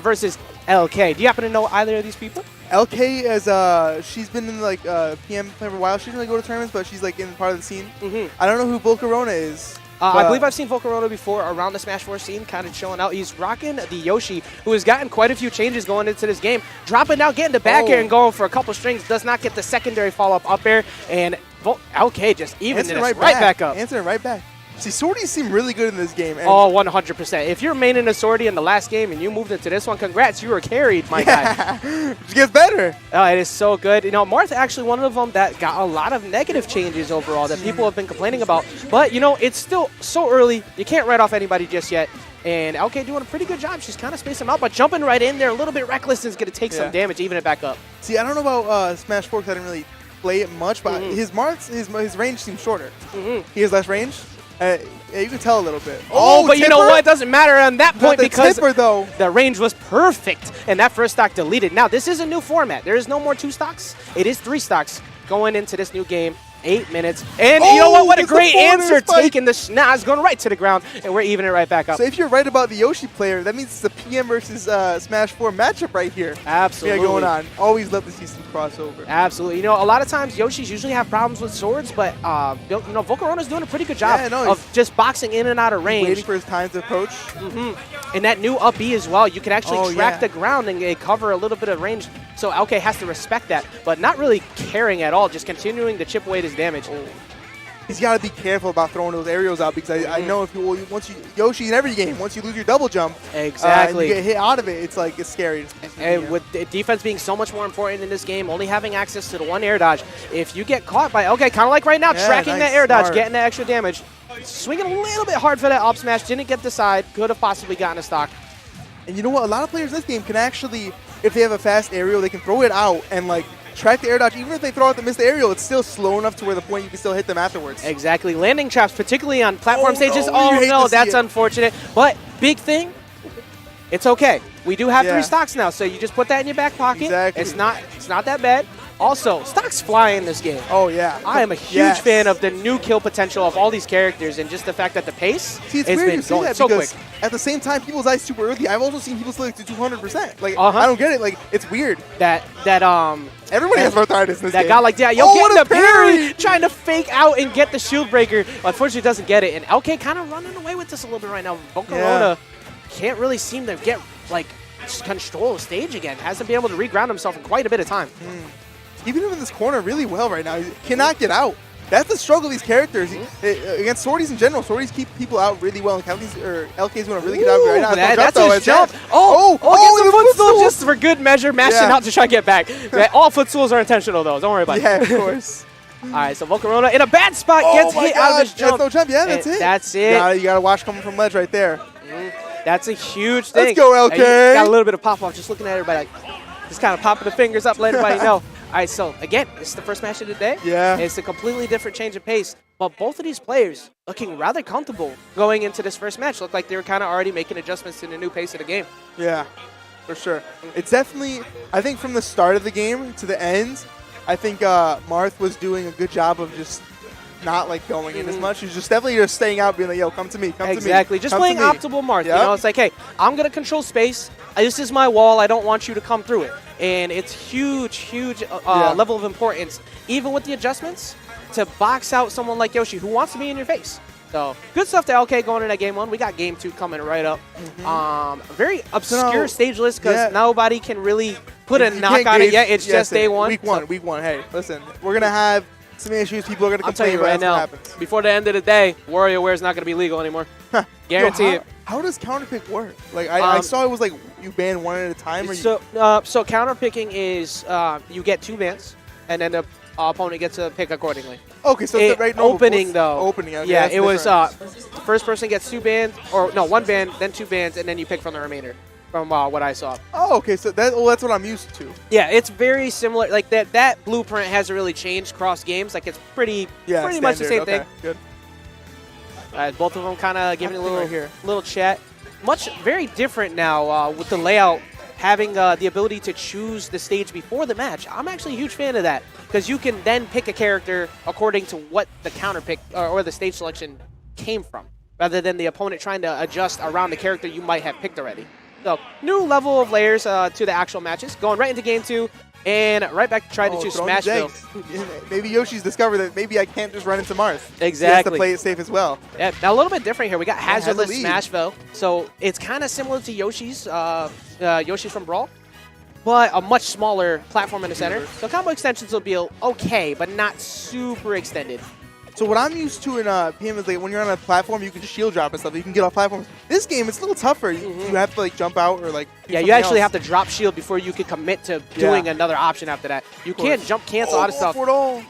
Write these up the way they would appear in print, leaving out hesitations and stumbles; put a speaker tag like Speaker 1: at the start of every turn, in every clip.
Speaker 1: versus Elkay. Do you happen to know either of these people?
Speaker 2: Elkay is she's been in like PM play for a while. She doesn't really go to tournaments, but she's like in part of the scene. I don't know who vulcarona is.
Speaker 1: I believe I've seen vulcarona before around the Smash 4 scene, kind of chilling out. He's rocking the Yoshi, who has gotten quite a few changes going into this game. Dropping down, getting the back air and going for a couple strings. Does not get the secondary follow-up up air. And Elkay just even right back up.
Speaker 2: Answering right back. See, Swordies seem really good in this game. And
Speaker 1: oh, 100%. If you're maining a Swordie in the last game and you moved into this one, congrats, you were carried, my guy.
Speaker 2: It gets better.
Speaker 1: Oh, it is so good. You know, Marth actually one of them that got a lot of negative changes overall that people have been complaining about. But, you know, it's still so early. You can't write off anybody just yet. And Elkay doing a pretty good job. She's kind of spacing them out, but jumping right in there a little bit reckless is going to take some damage, even it back up.
Speaker 2: See, I don't know about Smash 4 because I didn't really play it much, but his range seems shorter. He has less range. Yeah, you can tell a little bit.
Speaker 1: Oh, but you know what? It doesn't matter on that point because
Speaker 2: though.
Speaker 1: The range was perfect, and that first stock deleted. Now, this is a new format. There is no more 2 stocks. It is 3 stocks going into this new game. 8 minutes. And you know what? What a great answer. Taking the schnoz, going right to the ground, and we're evening it right back up.
Speaker 2: So if you're right about the Yoshi player, that means it's a PM versus Smash 4 matchup right here.
Speaker 1: Absolutely.
Speaker 2: Yeah, going on. Always love to see some crossover.
Speaker 1: Absolutely. You know, a lot of times Yoshis usually have problems with swords, but you know, vulcarona's doing a pretty good job of just boxing in and out of range.
Speaker 2: Waiting for his time to approach.
Speaker 1: And that new up B as well, you can actually track the ground and cover a little bit of range. So Elkay has to respect that, but not really caring at all, just continuing to chip away at his damage.
Speaker 2: He's got to be careful about throwing those aerials out because I know if once you Yoshi in every game, once you lose your double jump, and you get hit out of it, it's scary.
Speaker 1: And with defense being so much more important in this game, only having access to the one air dodge, if you get caught by Elkay, kind of like right now, tracking that air dodge, getting that extra damage, swinging a little bit hard for that up smash, didn't get the side, could have possibly gotten a stock.
Speaker 2: And you know what? A lot of players in this game can actually, if they have a fast aerial, they can throw it out and like track the air dodge. Even if they throw out the missed aerial, it's still slow enough to where the point you can still hit them afterwards.
Speaker 1: Exactly. Landing traps, particularly on platform stages. Oh no, that's unfortunate. But big thing, it's okay. We do have 3 stocks now, so you just put that in your back pocket.
Speaker 2: Exactly.
Speaker 1: It's not that bad. Also, stocks fly in this game.
Speaker 2: Oh, yeah.
Speaker 1: I am a huge fan of the new kill potential of all these characters and just the fact that the pace has been going so quick.
Speaker 2: At the same time, people's eyes super early. I've also seen people select to 200%. Like, I don't get it. Like, it's weird. Everybody has arthritis in this game.
Speaker 1: That guy like that. Yo, getting the parry, trying to fake out and get the shield breaker. Unfortunately, doesn't get it. And Elkay kind of running away with this a little bit right now. vulcarona can't really seem to get, like, control the stage again. Hasn't been able to reground himself in quite a bit of time.
Speaker 2: Even in this corner really well right now. He cannot get out. That's the struggle of these characters. Against Swordies in general, Swordies keep people out really well. And Elkay's doing a really good job right now.
Speaker 1: That's his jump. Gets the footstool just for good measure, mashing out to try to get back. All footstools are intentional, though. Don't worry about it.
Speaker 2: Yeah, of course.
Speaker 1: All right, so vulcarona in a bad spot gets hit out of his jump.
Speaker 2: That's no jump. Yeah, that's it.
Speaker 1: That's it.
Speaker 2: You got to watch coming from ledge right there.
Speaker 1: That's a huge thing.
Speaker 2: Let's go, Elkay.
Speaker 1: Got a little bit of pop-off just looking at everybody like, just kind of popping the fingers up, letting everybody know. All right, so again, this is the first match of the day.
Speaker 2: Yeah.
Speaker 1: It's a completely different change of pace, but both of these players looking rather comfortable going into this first match. Looked like they were kind of already making adjustments to the new pace of the game.
Speaker 2: Yeah, for sure. It's definitely, I think from the start of the game to the end, I think Marth was doing a good job of just not like going in as much. He's just definitely just staying out, being like, yo, come to me, come to me.
Speaker 1: Exactly, just playing optimal Marth. You know, it's like, hey, I'm going to control space. This is my wall. I don't want you to come through it. And it's huge level of importance, even with the adjustments, to box out someone like Yoshi who wants to be in your face. So good stuff to Elkay going into Game 1. We got Game 2 coming right up. Very obscure stage list because nobody can really put a knock on it yet. It's just day 1.
Speaker 2: Week one. Hey, listen, we're going to have some issues. People are going to complain.
Speaker 1: I'll tell you right now, before the end of the day, WarioWare is not going to be legal anymore. Guarantee it.
Speaker 2: How does counterpick work? Like I saw it was like you ban one at a time. Or
Speaker 1: so counterpicking is you get 2 bans, and then the opponent gets to pick accordingly.
Speaker 2: Okay, so it's the right
Speaker 1: opening though.
Speaker 2: Opening. Okay,
Speaker 1: yeah, it was first person gets 2 bans, or no, 1 ban, then 2 bans, and then you pick from the remainder. From what I saw.
Speaker 2: Oh, okay. So that's what I'm used to.
Speaker 1: Yeah, it's very similar. Like that blueprint hasn't really changed cross games. Like it's pretty much the same thing.
Speaker 2: Good.
Speaker 1: Both of them kind of giving a little chat. Very different now with the layout, having the ability to choose the stage before the match. I'm actually a huge fan of that because you can then pick a character according to what the counter pick or the stage selection came from, rather than the opponent trying to adjust around the character you might have picked already. So, new level of layers to the actual matches. Going right into game 2. And right back trying to choose Smashville.
Speaker 2: Maybe Yoshi's discovered that maybe I can't just run into Marth.
Speaker 1: Exactly.
Speaker 2: He has to play it safe as well.
Speaker 1: Yeah, now a little bit different here. We got Hazardless Smashville. So it's kind of similar to Yoshi's, Yoshi's from Brawl, but a much smaller platform in the center. So combo extensions will be okay, but not super extended.
Speaker 2: So what I'm used to in PM is like when you're on a platform, you can shield drop and stuff. You can get off platforms. This game, it's a little tougher. You have to like jump out or like.
Speaker 1: Yeah, you actually have to drop shield before you can commit to doing another option after that. You can't jump cancel out of stuff.
Speaker 2: For it all.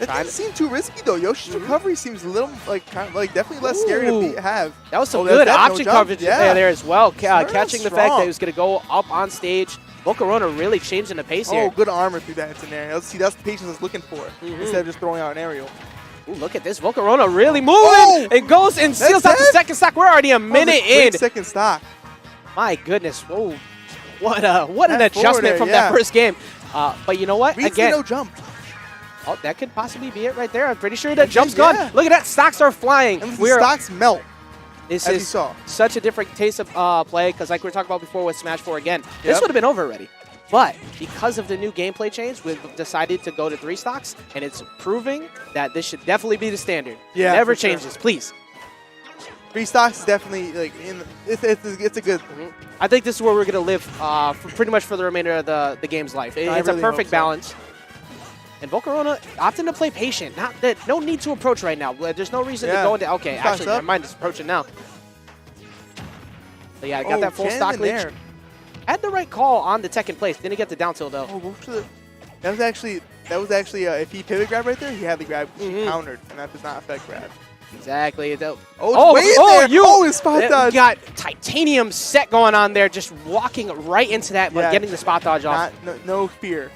Speaker 2: It doesn't seem too risky though. Yoshi's recovery seems a little like kind of like definitely less scary to have.
Speaker 1: That was some good option coverage there as well. Catching the
Speaker 2: strong.
Speaker 1: fact that he was going to go up on stage. vulcarona really changing the pace here.
Speaker 2: Oh, good armor through that hits in there. Let's see, that's the patience I was looking for instead of just throwing out an aerial.
Speaker 1: Ooh, look at this. vulcarona really moving. It goes and seals out the second stock. We're already a minute in.
Speaker 2: Second stock.
Speaker 1: My goodness. Whoa. What an adjustment from that first game. But you know what? Again,
Speaker 2: no jump.
Speaker 1: Oh, that could possibly be it right there. I'm pretty sure that jump's gone. Look at that. Stocks are flying.
Speaker 2: And the stocks melt.
Speaker 1: This is such a different taste of play because like we were talking about before with Smash 4 again, this would have been over already. But because of the new gameplay change, we've decided to go to 3 stocks, and it's proving that this should definitely be the standard.
Speaker 2: Yeah,
Speaker 1: never change this, please.
Speaker 2: 3 stocks is definitely like it's a good.
Speaker 1: I think this is where we're gonna live pretty much for the remainder of the game's life. It's a perfect balance. And vulcarona opting to play patient. No need to approach right now. There's no reason to go into. Okay, actually, my mind is approaching now. But yeah, I got that full stock lead. Had the right call on the tech in place. Didn't get the down tilt though.
Speaker 2: Oh, that was actually if he pivot grabbed right there, he had the grab countered, and that does not affect grab.
Speaker 1: Exactly.
Speaker 2: His spot dodge.
Speaker 1: Got titanium set going on there, just walking right into that, but getting the spot dodge off.
Speaker 2: No fear.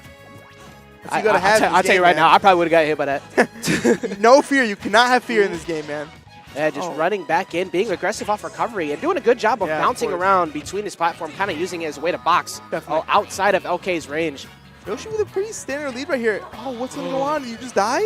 Speaker 1: I'll tell you right now, I probably would have got hit by that.
Speaker 2: No fear. You cannot have fear in this game, man.
Speaker 1: Yeah, just running back in, being aggressive off recovery, and doing a good job of bouncing around between his platform, kind of using it as a way to box outside of Elkay's range.
Speaker 2: Yoshi with a pretty standard lead right here. Oh, what's going to go on? Did you just die?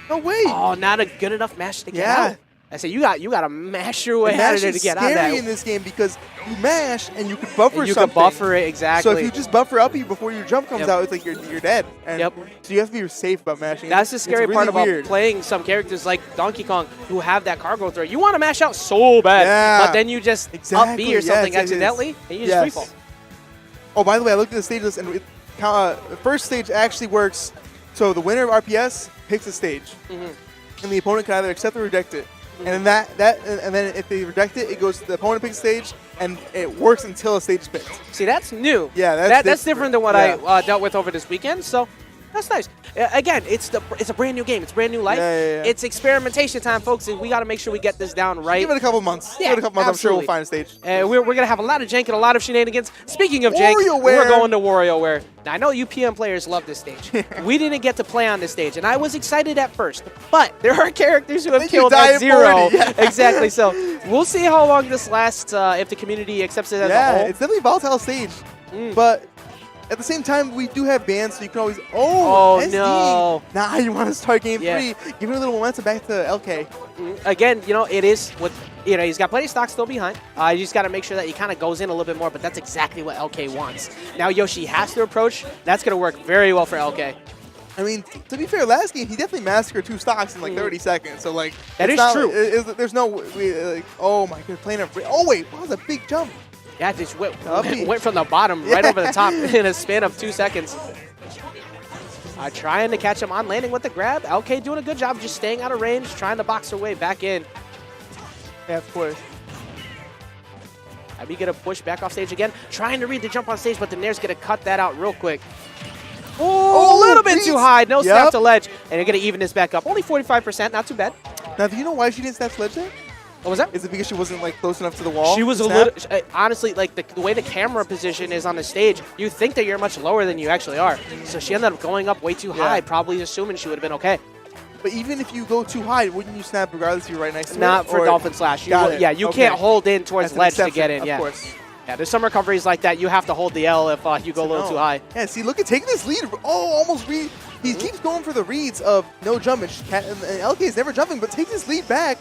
Speaker 2: No way.
Speaker 1: Oh, not a good enough mash to get out. I say you got to mash your way out of there to get out of that.
Speaker 2: It's scary in this game because you mash and you can buffer something.
Speaker 1: You can buffer it, exactly.
Speaker 2: So if you just buffer up before your jump comes out, it's like you're dead. And so you have to be safe about mashing.
Speaker 1: That's the scary part about playing some characters like Donkey Kong who have that cargo throw. You want to mash out so bad, but then you just up B or something accidentally, and you just freefall.
Speaker 2: Oh, by the way, I looked at the stage list, and the first stage actually works. So the winner of RPS picks a stage, and the opponent can either accept or reject it. And then if they reject it, it goes to the opponent picks stage, and it works until a stage is picked.
Speaker 1: See, that's new.
Speaker 2: Yeah,
Speaker 1: that's different than what I dealt with over this weekend. So that's nice. Again, it's a brand new game. It's brand new life. It's experimentation time, folks, and we got to make sure we get this down right.
Speaker 2: Give it a couple months. Give it a couple months. I'm sure we'll find a stage.
Speaker 1: We're going to have a lot of jank and a lot of shenanigans. Speaking of jank, we're going to WarioWare. Now, I know you PM players love this stage. We didn't get to play on this stage, and I was excited at first. But there are characters who have killed at 0. Exactly. So we'll see how long this lasts if the community accepts it as a whole.
Speaker 2: It's definitely a volatile stage. But at the same time, we do have bans, so you can always.
Speaker 1: No!
Speaker 2: Now you want to start game 3? Give it a little momentum back to Elkay.
Speaker 1: Again, it is what he's got plenty of stock still behind. You just got to make sure that he kind of goes in a little bit more, but that's exactly what Elkay wants. Now Yoshi has to approach. That's going to work very well for Elkay.
Speaker 2: I mean, to be fair, last game he definitely massacred 2 stocks in like 30 seconds. So like
Speaker 1: that is true.
Speaker 2: There's no oh my god, playing wait, that was a big jump.
Speaker 1: Yeah, just went from the bottom right over the top in a span of 2 seconds. Trying to catch him on landing with the grab. Elkay doing a good job just staying out of range, trying to box her way back in.
Speaker 2: Yeah, of course.
Speaker 1: Abby going to push back off stage again, trying to read the jump on stage, but the Nair's going to cut that out real quick. Oh, a little bit too high. No snap to ledge. And you're going to even this back up. Only 45%, not too bad.
Speaker 2: Now, do you know why she didn't snap to ledge there?
Speaker 1: What was that?
Speaker 2: Is it because she wasn't like close enough to the wall?
Speaker 1: She was a little, honestly, like the way the camera position is on the stage, you think that you're much lower than you actually are. So she ended up going up way too high, probably assuming she would have been okay.
Speaker 2: But even if you go too high, wouldn't you snap regardless if you're right next to it?
Speaker 1: Not for Dolphin Slash. You can't hold in towards ledge to get in.
Speaker 2: Of course.
Speaker 1: Yeah, there's some recoveries like that. You have to hold the L if you go a little too high.
Speaker 2: Yeah, see, look at taking this lead. Oh, almost read. He keeps going for the reads of no jump, and Elkay's never jumping, but take this lead back.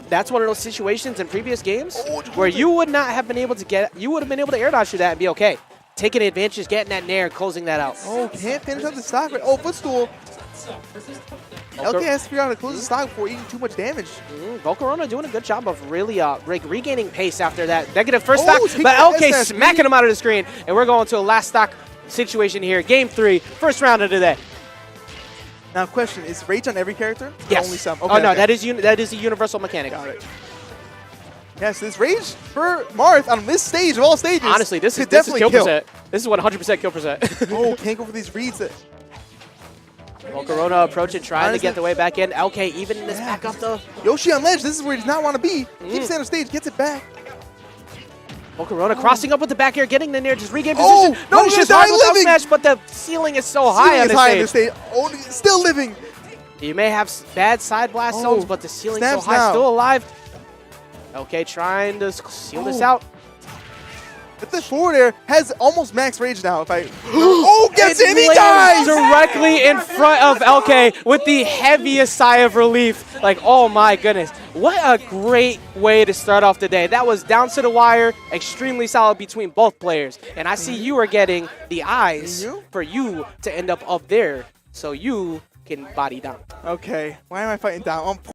Speaker 1: that's one of those situations in previous games where you would not have been able to you would have been able to air dodge through that and be okay. Taking advantage, getting that nair, closing that out.
Speaker 2: Oh, can't finish up the stock. Oh, footstool. Elkay has to figure out how to close the stock before eating too much damage.
Speaker 1: vulcarona doing a good job of really regaining pace after that negative first stock,
Speaker 2: taking
Speaker 1: but
Speaker 2: that
Speaker 1: Elkay
Speaker 2: SSBU.
Speaker 1: smacking him out of the screen, and we're going to a last stock situation here. Game 3, first round of today.
Speaker 2: Now, question, is rage on every character? Or
Speaker 1: Yes.
Speaker 2: only some?
Speaker 1: Oh, no, that is a universal mechanic.
Speaker 2: Got it. Yes, this rage for Marth on this stage of all stages.
Speaker 1: Honestly, this is
Speaker 2: definitely
Speaker 1: kill
Speaker 2: kill.
Speaker 1: percent. This is 100% kill percent.
Speaker 2: Oh, can't go for these reads.
Speaker 1: vulcarona approaching, trying to get the way back in. Elkay even this back up though.
Speaker 2: Yoshi on ledge. This is where he does not want to be. Keeps staying on stage, gets it back.
Speaker 1: vulcarona crossing up with the back air, getting in there, just regain
Speaker 2: Oh,
Speaker 1: position.
Speaker 2: no,
Speaker 1: Punishes
Speaker 2: he's dying
Speaker 1: Rival's up
Speaker 2: living.
Speaker 1: smash, but the ceiling is so high
Speaker 2: Ceiling
Speaker 1: on
Speaker 2: is
Speaker 1: this
Speaker 2: high
Speaker 1: stage.
Speaker 2: on the stage. Oh, still living.
Speaker 1: You may have bad side blast zones, but the ceiling's so
Speaker 2: snaps
Speaker 1: high,
Speaker 2: now.
Speaker 1: still alive. Okay, trying to seal this out.
Speaker 2: But the forward air has almost max rage now. If I gets it, he
Speaker 1: lands
Speaker 2: dies.
Speaker 1: directly in front of Elkay with the heaviest sigh of relief. Like, oh my goodness. What a great way to start off the day. That was down to the wire, extremely solid between both players. And I see you are getting the eyes for you to end up there so you can body down.
Speaker 2: Okay, why am I fighting down?